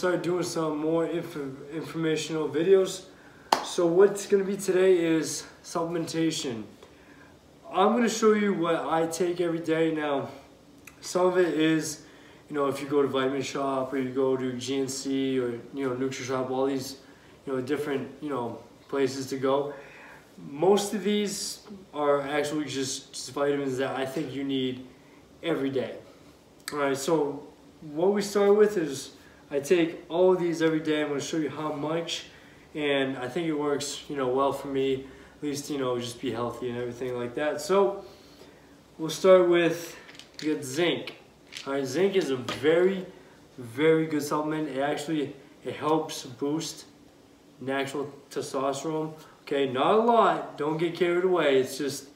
start doing some more informational videos. So what's gonna be today is supplementation. I'm gonna show you what I take every day. Now, some of it is, you know, if you go to Vitamin Shop or you go to GNC or, you know, NutriShop, all these, you know, different, you know, places to go. Most of these are actually just vitamins that I think you need every day. All right, so what we start with is I take all of these every day. I'm gonna show you how much, and I think it works, you know, well for me, at least, you know, just be healthy and everything like that. So we'll start with, you get zinc. All right, zinc is a very, very good supplement. It helps boost natural testosterone. Okay, not a lot, don't get carried away. It's just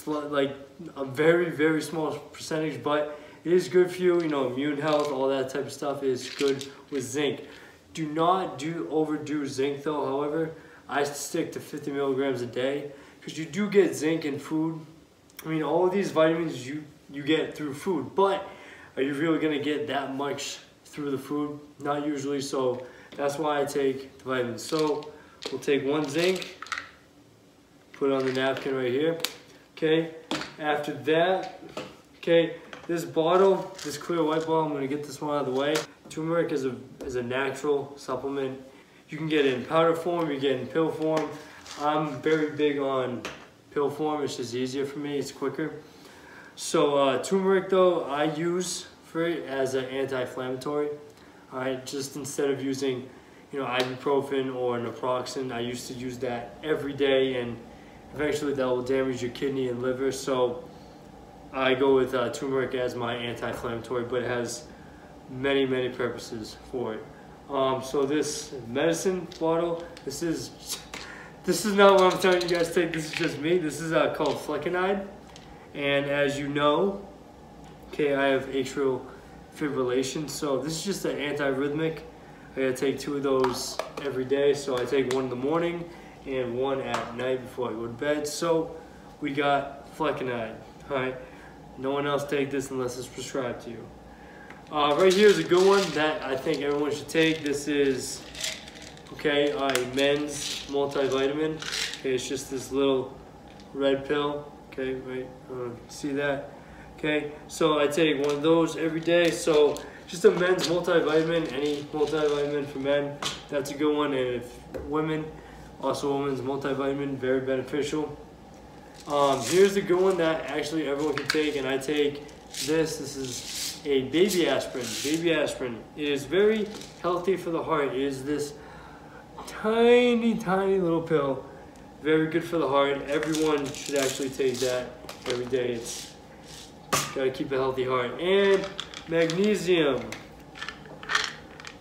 like a very, very small percentage, but it is good for you. You know, immune health, all that type of stuff is good with zinc. Do not overdo zinc though. However, I stick to 50 milligrams a day because you do get zinc in food. I mean, all of these vitamins you get through food, but are you really gonna get that much through the food? Not usually, so that's why I take the vitamins. So we'll take one zinc, put it on the napkin right here. Okay, after that, okay, this bottle, this clear white bottle, I'm gonna get this one out of the way. Turmeric is a natural supplement. You can get it in powder form, you get it in pill form. I'm very big on pill form, it's just easier for me, it's quicker. So turmeric though, I use for it as an anti-inflammatory. All right, just instead of using, you know, ibuprofen or naproxen, I used to use that every day, and eventually that will damage your kidney and liver. So I go with turmeric as my anti-inflammatory, but it has many, many purposes for it. So this medicine bottle, this is not what I'm telling you guys to take. This is just me. This is called flecainide. And as you know, okay, I have atrial fibrillation, so this is just an antiarrhythmic. I gotta take 2 of those every day, so I take 1 in the morning and 1 at night before I go to bed. So we got flecainide, all right? No one else take this unless it's prescribed to you. Right here is a good one that I think everyone should take. This is, okay, a men's multivitamin. Okay, it's just this little red pill. Okay, wait, see that? Okay, so I take 1 of those every day. So just a men's multivitamin, any multivitamin for men, that's a good one. And if women, also women's multivitamin, very beneficial. Here's a good one that actually everyone can take, and I take this. This is a baby aspirin. Baby aspirin. It is very healthy for the heart. It is this tiny, tiny little pill. Very good for the heart. Everyone should actually take that every day. It's gotta keep a healthy heart. And magnesium.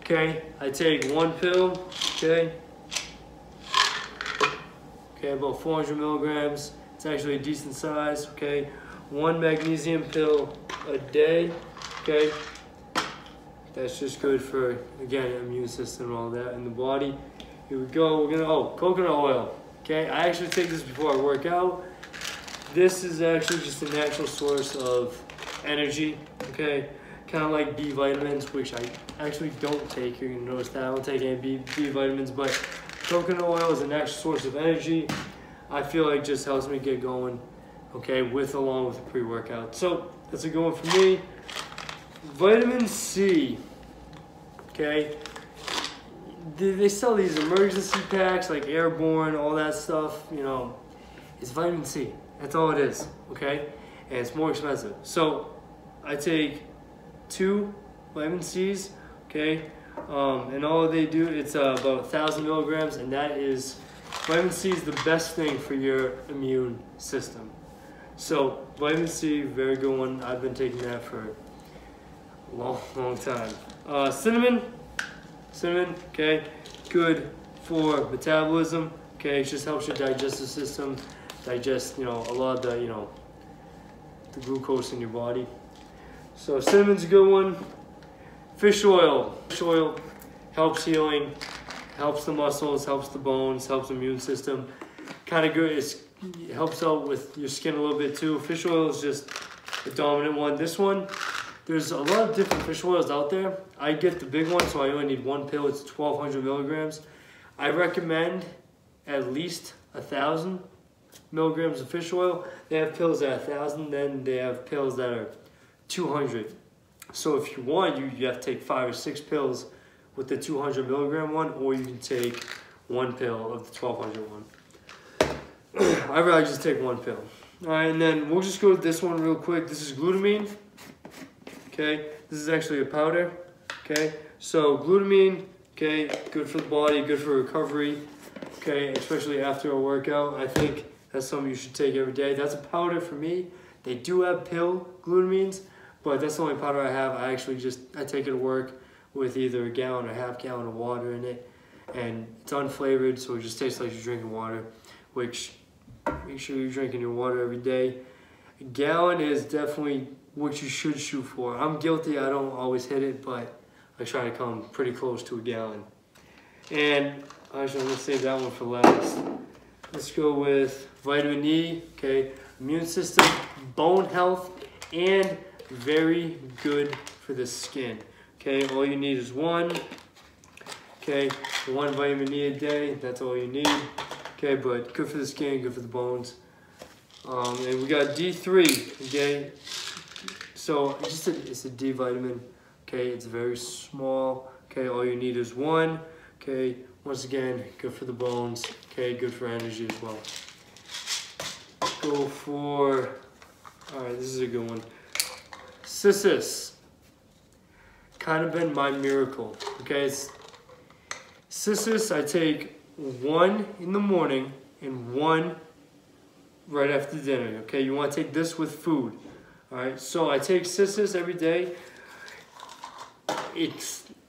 Okay, I take 1 pill. Okay, about 400 milligrams. It's actually a decent size. Okay, 1 magnesium pill a day. Okay, that's just good for, again, immune system and all that in the body. Here we go. We're gonna coconut oil. Okay, I actually take this before I work out. This is actually just a natural source of energy. Okay, kind of like B vitamins, which I actually don't take. You're gonna notice that I don't take any B vitamins, but coconut oil is a natural source of energy. I feel like just helps me get going. Okay, along with the pre-workout. So that's a good one for me. Vitamin C. Okay. They sell these emergency packs like Airborne, all that stuff, you know. It's vitamin C, that's all it is, okay? And it's more expensive. So I take 2 vitamin C's, okay? And all they do, it's about 1,000 milligrams, and that is, vitamin C is the best thing for your immune system. So vitamin C, very good one. I've been taking that for a long, long time. Cinnamon, okay, good for metabolism. Okay, it just helps your digestive system digest, you know, a lot of the, you know, the glucose in your body. So cinnamon's a good one. Fish oil. Fish oil helps healing, helps the muscles, helps the bones, helps the immune system. Kind of good. It helps out with your skin a little bit too. Fish oil is just the dominant one. This one There's a lot of different fish oils out there. I get the big one, so I only need one pill. It's 1,200 milligrams. I recommend at least 1,000 milligrams of fish oil. They have pills that are 1,000, then they have pills that are 200. So if you want, you have to take 5 or 6 pills with the 200 milligram one, or you can take one pill of the 1,200 one. I'd rather just take one pill. All right, and then we'll just go to this one real quick. This is glutamine. Okay, this is actually a powder. Okay, so glutamine, okay, good for the body, good for recovery. Okay, especially after a workout. I think that's something you should take every day. That's a powder for me. They do have pill glutamines, but that's the only powder I have. I take it to work with either a gallon or half gallon of water in it, and it's unflavored, so it just tastes like you're drinking water, which make sure you're drinking your water every day. A gallon is definitely what you should shoot for. I'm guilty, I don't always hit it, but I try to come pretty close to a gallon. And actually, I'm gonna save that one for last. Let's go with vitamin E, okay, immune system, bone health, and very good for the skin. Okay, all you need is one. Okay, one vitamin E a day, that's all you need. Okay, but good for the skin, good for the bones. And we got D3, okay? So it's a D vitamin, okay? It's very small, okay? All you need is one, okay? Once again, good for the bones, okay? Good for energy as well. Go for, all right, this is a good one. Cissus, kind of been my miracle, okay? Cissus, I take one in the morning and one right after dinner, okay? You want to take this with food, all right? So I take Cissus every day.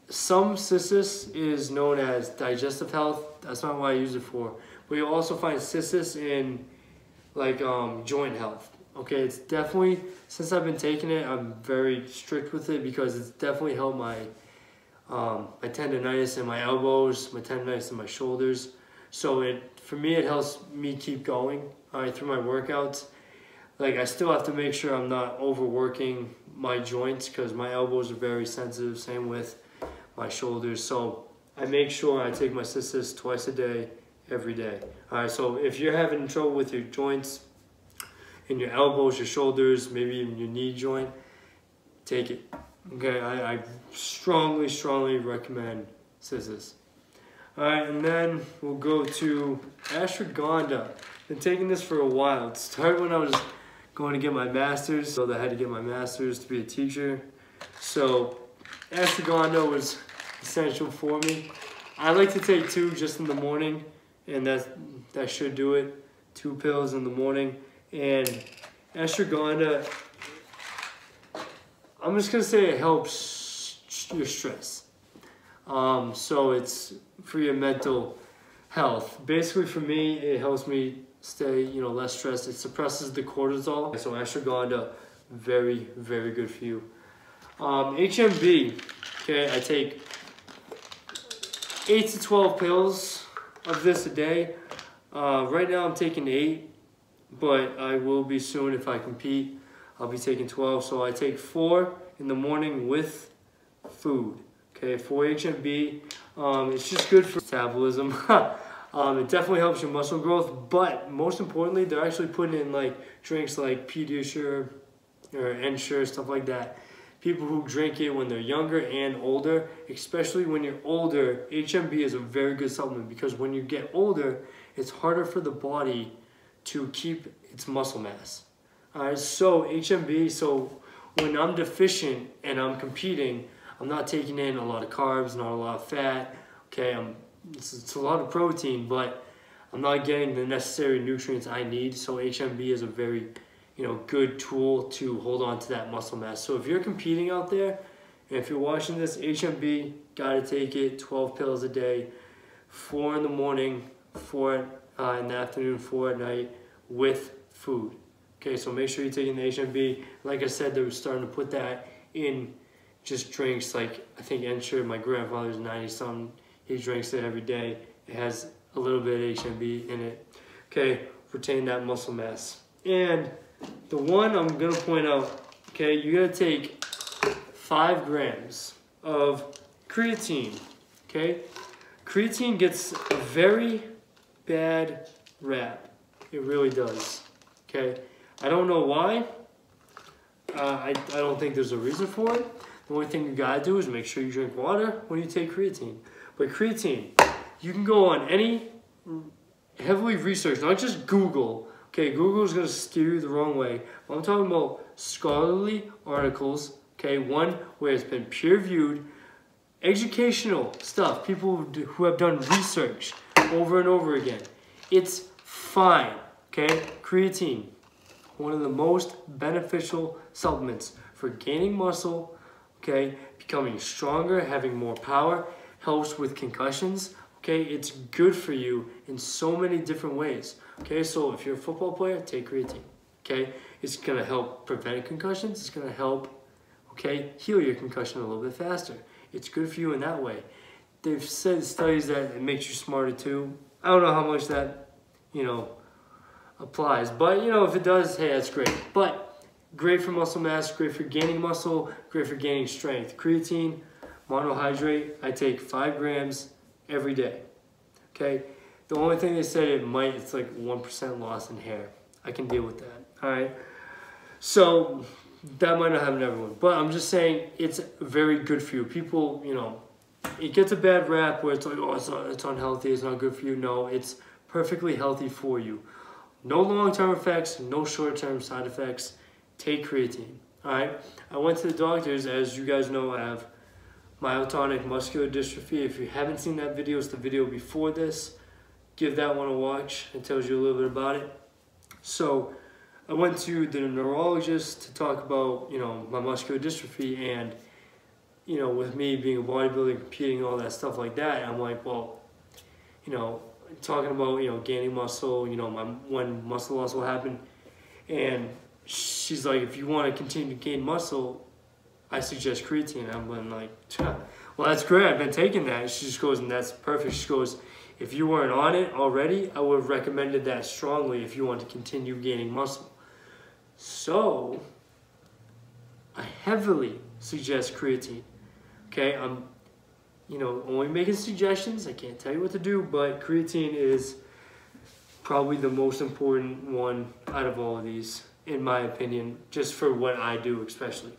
Some Cissus is known as digestive health. That's not what I use it for. But you'll also find Cissus in like joint health, okay? It's definitely, since I've been taking it, I'm very strict with it because it's definitely helped my tendonitis in my elbows, my tendonitis in my shoulders. So for me, it helps me keep going, all right, through my workouts. Like, I still have to make sure I'm not overworking my joints because my elbows are very sensitive, same with my shoulders. So I make sure I take my Cissus twice a day, every day. All right, so if you're having trouble with your joints, in your elbows, your shoulders, maybe even your knee joint, take it. Okay, I strongly, strongly recommend Cissus. All right, and then we'll go to ashwagandha. Been taking this for a while. It started when I was going to get my master's, so I had to get my master's to be a teacher. So ashwagandha was essential for me. I like to take 2 just in the morning, and that should do it. 2 pills in the morning. And ashwagandha, I'm just gonna say it helps your stress. So it's for your mental health. Basically for me, it helps me stay, less stressed. It suppresses the cortisol. So ashwagandha, very, very good for you. HMB, okay, I take 8 to 12 pills of this a day. Right now I'm taking 8, but I will be soon if I compete. I'll be taking 12, so I take 4 in the morning with food. Okay, 4 HMB. It's just good for metabolism. It definitely helps your muscle growth, but most importantly, they're actually putting in like drinks like Pediasure or Ensure, stuff like that. People who drink it when they're younger and older, especially when you're older, HMB is a very good supplement because when you get older, it's harder for the body to keep its muscle mass. Alright, so HMB, so when I'm deficient and I'm competing, I'm not taking in a lot of carbs, not a lot of fat, okay, it's a lot of protein, but I'm not getting the necessary nutrients I need, so HMB is a very, good tool to hold on to that muscle mass. So if you're competing out there, and if you're watching this, HMB, gotta take it, 12 pills a day, 4 in the morning, 4 in the afternoon, 4 at night, with food. Okay, so make sure you're taking the HMB. Like I said, they were starting to put that in just drinks. Like, I think Ensure, my grandfather's 90-something, he drinks it every day. It has a little bit of HMB in it. Okay, retain that muscle mass. And the one I'm gonna point out, okay, you gotta take 5 grams of creatine, okay? Creatine gets a very bad rap. It really does, okay? I don't know why. I don't think there's a reason for it. The only thing you gotta do is make sure you drink water when you take creatine. But creatine, you can go on any heavily researched, not just Google. Okay, Google is gonna steer you the wrong way. I'm talking about scholarly articles. Okay, one where it's been peer-reviewed, educational stuff, people who have done research over and over again. It's fine, okay? Creatine, one of the most beneficial supplements for gaining muscle, okay? Becoming stronger, having more power, helps with concussions, okay? It's good for you in so many different ways, okay? So if you're a football player, take creatine, okay? It's gonna help prevent concussions, it's gonna help, okay, heal your concussion a little bit faster. It's good for you in that way. They've said studies that it makes you smarter too. I don't know how much that, you know, applies, but you know, if it does, hey, that's great. But great for muscle mass, great for gaining muscle, great for gaining strength. Creatine, monohydrate, I take 5 grams every day, okay? The only thing they said it's like 1% loss in hair. I can deal with that, all right? So that might not happen to everyone, but I'm just saying it's very good for you. People, you know, it gets a bad rap where it's like, oh, it's unhealthy, it's not good for you. No, it's perfectly healthy for you. No long-term effects, no short-term side effects. Take creatine, all right? I went to the doctors. As you guys know, I have myotonic muscular dystrophy. If you haven't seen that video, it's the video before this. Give that one a watch. It tells you a little bit about it. So I went to the neurologist to talk about, you know, my muscular dystrophy, and, you know, with me being a bodybuilder, competing, all that stuff like that, I'm like, well, you know, talking about, you know, gaining muscle, you know, when muscle loss will happen, and she's like, if you want to continue to gain muscle, I suggest creatine. I'm like, well, that's great, I've been taking that. She just goes, and that's perfect. She goes, if you weren't on it already, I would have recommended that strongly if you want to continue gaining muscle. So I heavily suggest creatine. Okay, I'm, you know, only making suggestions. I can't tell you what to do, but creatine is probably the most important one out of all of these, in my opinion, just for what I do especially.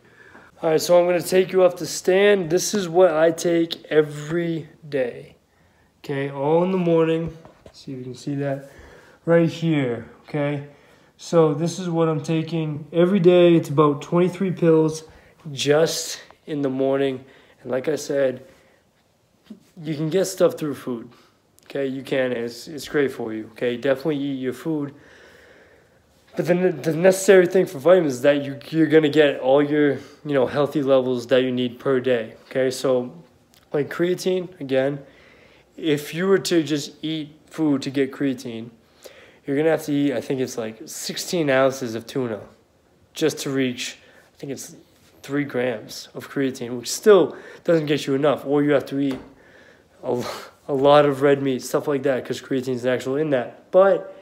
All right, so I'm going to take you off the stand. This is what I take every day. Okay, all in the morning. See if you can see that right here. Okay, so this is what I'm taking every day. It's about 23 pills just in the morning. And like I said, you can get stuff through food. Okay, you can. It's great for you. Okay, definitely eat your food. But then the necessary thing for vitamins is that you're gonna get all your, you know, healthy levels that you need per day. Okay, so like creatine, again, if you were to just eat food to get creatine, you're gonna have to eat, I think it's like 16 ounces of tuna just to reach, I think it's 3 grams of creatine, which still doesn't get you enough. Or you have to eat a lot of red meat, stuff like that, because creatine is actually in that. But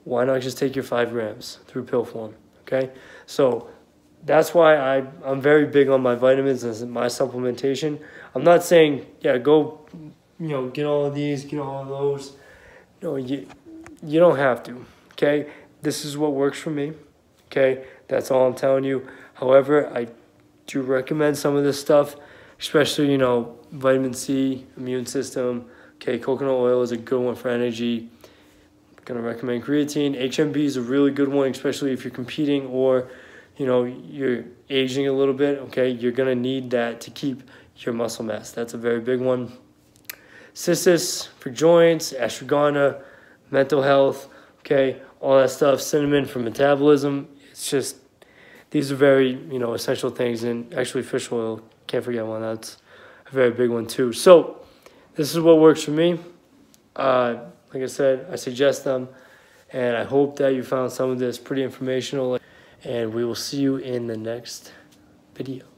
why not just take your 5 grams through pill form, okay? So that's why I'm very big on my vitamins and my supplementation. I'm not saying, yeah, go, you know, get all of these, get all of those. No, you don't have to, okay? This is what works for me, okay? That's all I'm telling you. However, I do recommend some of this stuff, especially, you know, vitamin C, immune system. Okay, coconut oil is a good one for energy. I'm gonna recommend creatine. HMB is a really good one, especially if you're competing or, you know, you're aging a little bit. Okay, you're gonna need that to keep your muscle mass. That's a very big one. Cissus for joints, ashwagandha, mental health. Okay, all that stuff. Cinnamon for metabolism. It's just, these are very, you know, essential things. And actually fish oil, can't forget one. That's a very big one too. So this is what works for me. Like I said, I suggest them, and I hope that you found some of this pretty informational, and we will see you in the next video.